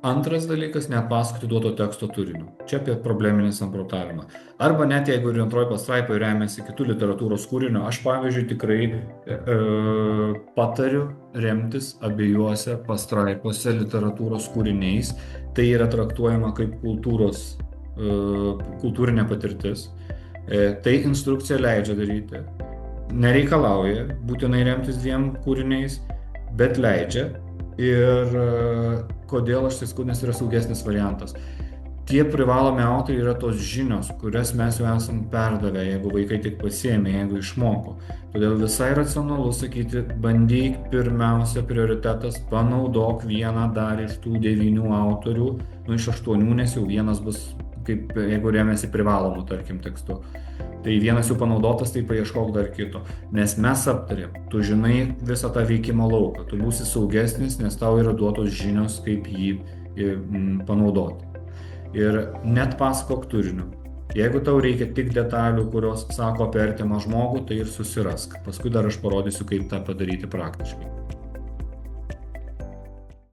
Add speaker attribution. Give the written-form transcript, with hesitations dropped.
Speaker 1: Antras dalykas, neatpasakoti duoto teksto turinio. Čia apie probleminį samprotavimą. Arba net jeigu ir antroji pastraipa remiasi kitų literatūros kūrinio, aš pavyzdžiui tikrai patariu remtis abiejuose pastraipose literatūros kūriniais. Tai yra traktuojama kaip kultūrinė patirtis. Tai instrukcija leidžia daryti. Nereikalauja būtinai remtis dviem kūriniais, bet leidžia. Ir kodėl aš sakau, nes yra saugesnis variantas. Tie privalomi autoriai yra tos žinios, kurias mes jau esam perdavę, jeigu vaikai tik pasiėmė, jeigu išmoko. Todėl visai racionalu sakyti, bandyk pirmiausia prioritetas, panaudok vieną dar iš tų 9 autorių, iš 8, nes jau vienas bus, kaip jeigu remiasi privalomu, tarkim, tekstu. Tai vienas jau panaudotas, tai paieškok dar kito. Nes mes aptarėm, tu žinai visą tą veikimo lauką, tu būsi saugesnis, nes tau yra duotos žinios, kaip jį panaudoti. Ir net pasakok turiniu. Jeigu tau reikia tik detalių, kurios sako apie artimą žmogų, tai ir susirask. Paskui dar aš parodysiu, kaip tą padaryti praktiškai.